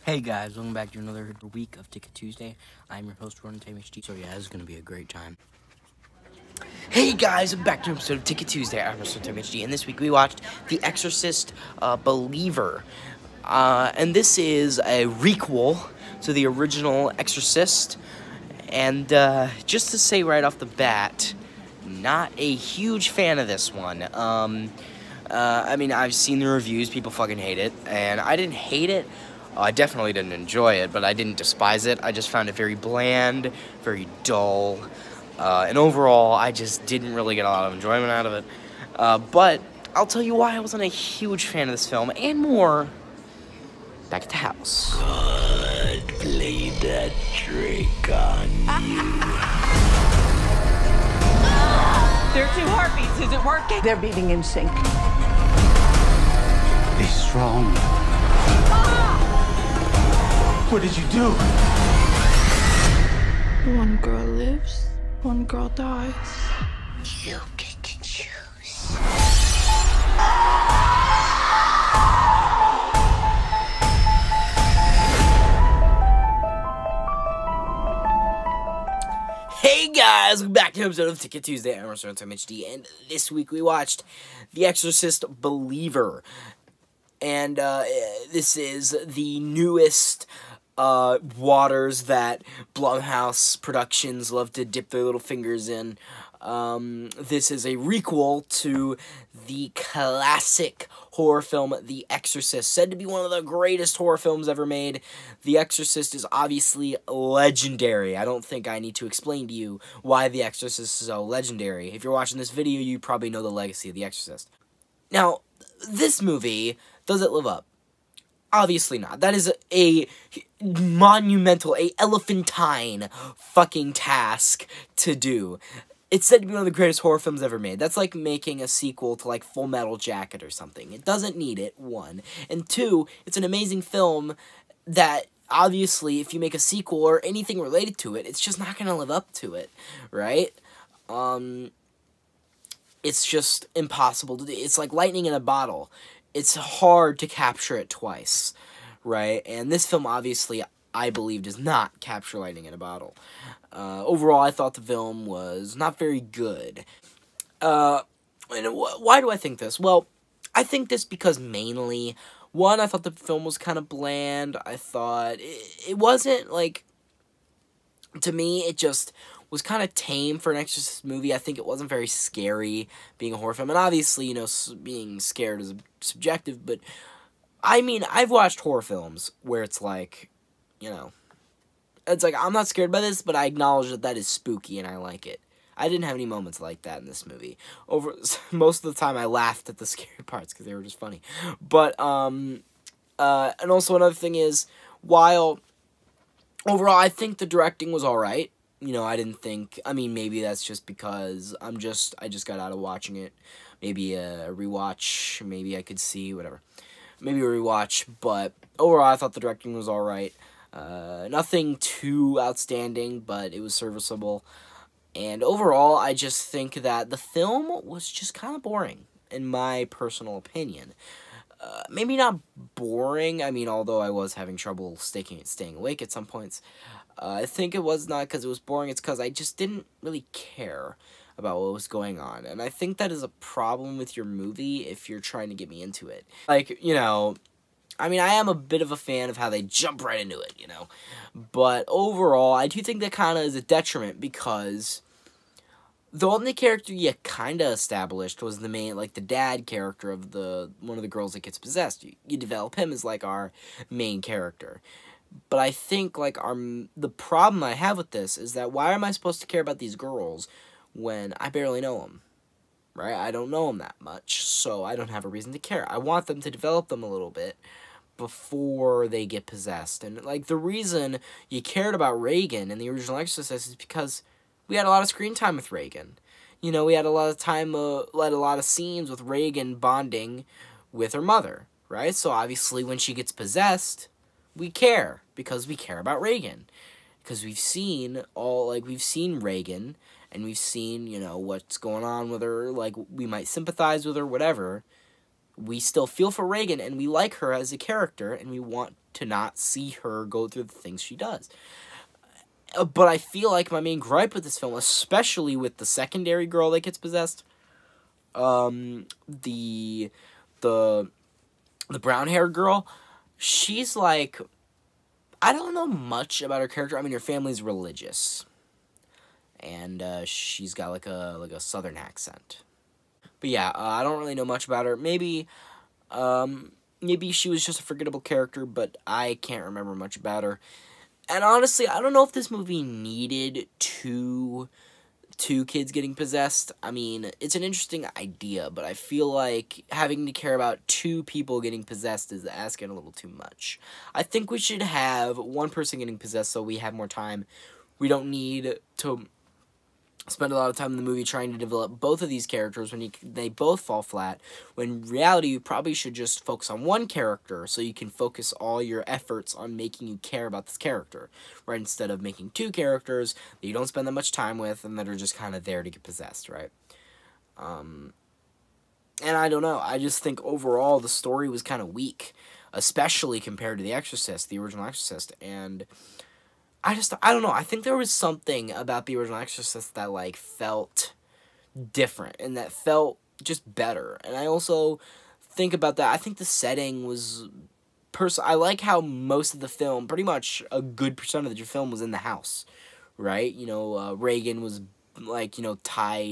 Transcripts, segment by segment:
Hey guys, welcome back to another week of Ticket Tuesday. I'm your host, Ron HD. So yeah, this is going to be a great time. Hey guys, back to an episode of Ticket Tuesday. I'm your host, HD, and this week we watched The Exorcist Believer. And this is a requel to the original Exorcist. And just to say right off the bat, not a huge fan of this one. I mean, I've seen the reviews, people fucking hate it, and I didn't hate it. I definitely didn't enjoy it, but I didn't despise it. I just found it very bland, very dull, and overall, I just didn't really get a lot of enjoyment out of it. But I'll tell you why I wasn't a huge fan of this film, and more, back at the house. God played that trick on you. There are 2 heartbeats. Is it working? They're beating in sync. Be strong. What did you do? One girl lives, one girl dies. You get to choose. Hey guys, welcome back to an episode of Ticket Tuesday. I'm HD, and this week we watched The Exorcist Believer. And this is the newest waters that Blumhouse Productions love to dip their little fingers in. This is a requel to the classic horror film, The Exorcist, said to be one of the greatest horror films ever made. The Exorcist is obviously legendary. I don't think I need to explain to you why The Exorcist is so legendary. If you're watching this video, you probably know the legacy of The Exorcist. Now, this movie, does it live up? Obviously not. That is a monumental, a elephantine fucking task to do. It's said to be one of the greatest horror films ever made. That's like making a sequel to, like, Full Metal Jacket or something. It doesn't need it, 1. And 2, it's an amazing film that, obviously, if you make a sequel or anything related to it, it's just not going to live up to it, right? It's just impossible to do. It's like lightning in a bottle. It's hard to capture it twice, right? And this film, obviously, I believe, does not capture lightning in a bottle. Overall, I thought the film was not very good. And why do I think this? Well, I think this because mainly, 1, I thought the film was kind of bland. I thought it wasn't, like, to me, it just was kind of tame for an Exorcist movie. I think it wasn't very scary being a horror film. And obviously, you know, being scared is subjective, but I mean, I've watched horror films where it's like, you know, it's like, I'm not scared by this, but I acknowledge that that is spooky and I like it. I didn't have any moments like that in this movie. Most of the time I laughed at the scary parts because they were just funny. But, and also another thing is, while overall I think the directing was alright, you know, I didn't think, I mean, maybe that's just because I just got out of watching it. Maybe a rewatch, maybe I could see, whatever. Maybe a rewatch, but overall I thought the directing was alright. Nothing too outstanding, but it was serviceable. And overall, I just think that the film was just kind of boring, in my personal opinion. Maybe not boring, I mean, although I was having trouble staying awake at some points. I think it was not because it was boring, it's because I just didn't really care about what was going on. And I think that is a problem with your movie if you're trying to get me into it. Like, you know, I mean, I am a bit of a fan of how they jump right into it, you know. But overall, I do think that kind of is a detriment because the only character you kind of established was the main, like, the dad character of one of the girls that gets possessed. You develop him as, like, our main character. But I think, like, the problem I have with this is that why am I supposed to care about these girls when I barely know them, right? I don't know them that much, so I don't have a reason to care. I want them to develop them a little bit before they get possessed. And, like, the reason you cared about Reagan in the original Exorcist is because we had a lot of screen time with Reagan. You know, we had a lot of time, a lot of scenes with Reagan bonding with her mother, right? So, obviously, when she gets possessed, we care, because we care about Reagan. Because we've seen Reagan, and we've seen, you know, what's going on with her, like, we might sympathize with her, whatever. We still feel for Reagan, and we like her as a character, and we want to to not see her go through the things she does. But I feel like my main gripe with this film, especially with the secondary girl that gets possessed, the brown-haired girl, she's like, I don't know much about her character. I mean, her family's religious, and she's got like a southern accent. But yeah, I don't really know much about her. Maybe she was just a forgettable character, but I can't remember much about her. And honestly, I don't know if this movie needed two kids getting possessed. I mean, it's an interesting idea, but I feel like having to care about 2 people getting possessed is asking a little too much. I think we should have one person getting possessed so we have more time. We don't need to spend a lot of time in the movie trying to develop both of these characters when they both fall flat, when in reality you probably should just focus on one character so you can focus all your efforts on making you care about this character, right, instead of making 2 characters that you don't spend that much time with and that are just kind of there to get possessed, right? And I don't know, I just think overall the story was kind of weak, especially compared to The Exorcist, the original Exorcist, and I don't know, I think there was something about the original Exorcist that, like, felt different, and that felt just better, and I also think about that, I think the setting was, I like how most of the film, pretty much a good percentage of the film was in the house, right? You know, Reagan was, like, you know,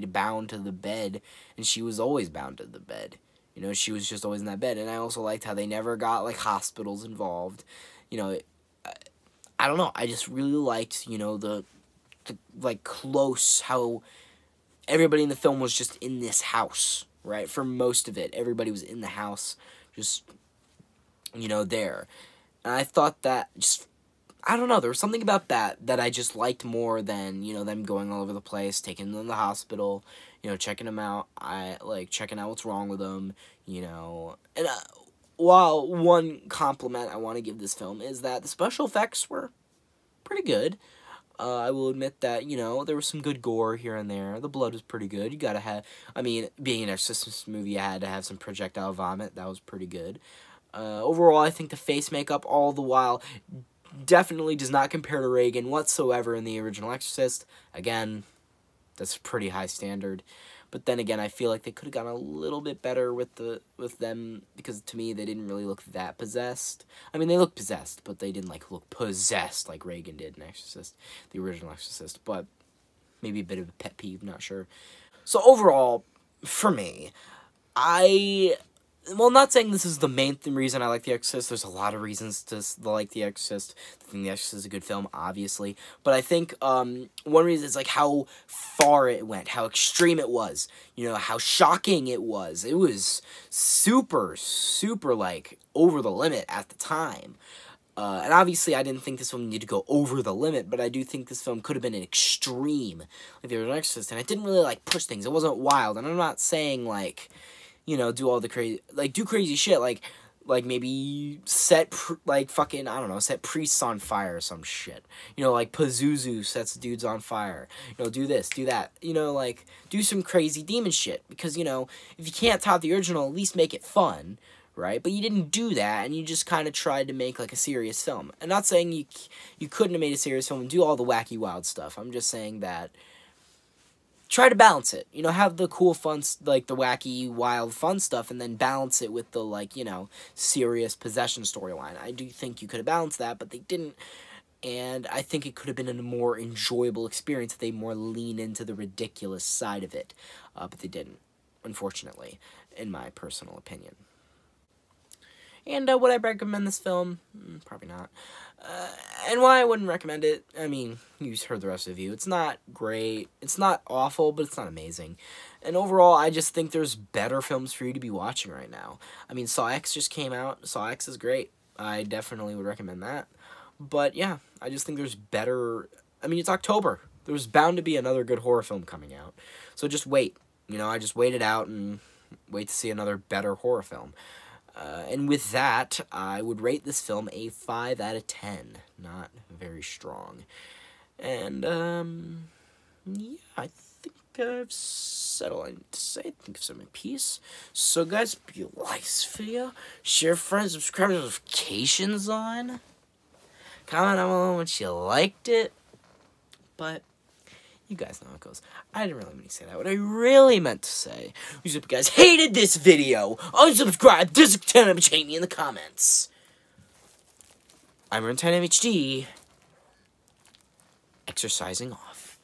bound to the bed, and she was always bound to the bed, you know, she was just always in that bed, and I also liked how they never got, like, hospitals involved, you know, I don't know, I just really liked, you know, the like, close, how everybody in the film was just in this house, right? For most of it, everybody was in the house, just, you know, there. And I thought that just, I don't know, there was something about that I just liked more than, you know, them going all over the place, taking them to the hospital, you know, checking them out, checking out what's wrong with them, you know, and, while one compliment I want to give this film is that the special effects were pretty good. I will admit that, you know, there was some good gore here and there. The blood was pretty good. You gotta have, I mean, being an Exorcist movie, you had to have some projectile vomit. That was pretty good. Overall, I think the face makeup all the while definitely does not compare to Reagan whatsoever in the original Exorcist. Again, that's a pretty high standard. But then again, I feel like they could have gotten a little bit better with them, because to me, they didn't really look that possessed. I mean, they looked possessed, but they didn't, like, look possessed like Reagan did in Exorcist, the original Exorcist. But maybe a bit of a pet peeve, not sure. So overall, for me, well, not saying this is the main reason I like The Exorcist. There's a lot of reasons to like The Exorcist. I think The Exorcist is a good film, obviously. But I think one reason is, like, how far it went, how extreme it was. You know, how shocking it was. It was super, super, like, over the limit at the time. And obviously, I didn't think this film needed to go over the limit, but I do think this film could have been an extreme, like The original Exorcist. And it didn't really, like, push things. It wasn't wild. And I'm not saying, like, you know, do all the crazy, like, do crazy shit, like maybe set, fucking, I don't know, set priests on fire or some shit, you know, like, Pazuzu sets dudes on fire, you know, do this, do that, you know, like, do some crazy demon shit, because, you know, if you can't top the original, at least make it fun, right? But you didn't do that, and you just kind of tried to make, like, a serious film. I'm not saying you couldn't have made a serious film and do all the wacky, wild stuff. I'm just saying that try to balance it, you know, have the cool, fun, like, the wacky, wild, fun stuff, and then balance it with the, like, you know, serious possession storyline. I do think you could have balanced that, but they didn't, and I think it could have been a more enjoyable experience if they more lean into the ridiculous side of it, but they didn't, unfortunately, in my personal opinion. And would I recommend this film? Probably not. And why I wouldn't recommend it, I mean, you just heard the rest of the review. It's not great. It's not awful, but it's not amazing. And overall, I just think there's better films for you to be watching right now. I mean, Saw X just came out. Saw X is great. I definitely would recommend that. But yeah, I just think there's better. I mean, it's October. There's bound to be another good horror film coming out. So just wait. You know, I just wait it out and wait to see another better horror film. And with that, I would rate this film a 5 out of 10. Not very strong. And, yeah, I think I've said all I need to say. Thank you for my peace. So, guys, if you like this video, share, friends, subscribe, notifications on. Comment down below once you liked it. But you guys know how it goes. I didn't really mean to say that. What I really meant to say was if you guys hated this video, unsubscribe, discontinue me in the comments. I'm Burstyn MHD, exercising off.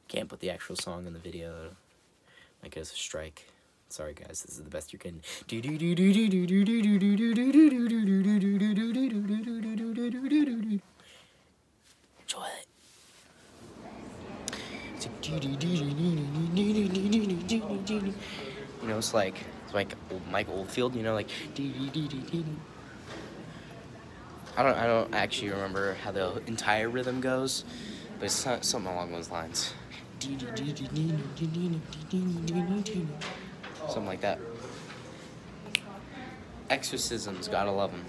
Can't put the actual song in the video. Might get us a strike. Sorry guys, this is the best you can. Enjoy it. You know, it's like Mike Oldfield. You know, like. I don't actually remember how the entire rhythm goes, but it's something along those lines. Something like that. Exorcisms, gotta love them.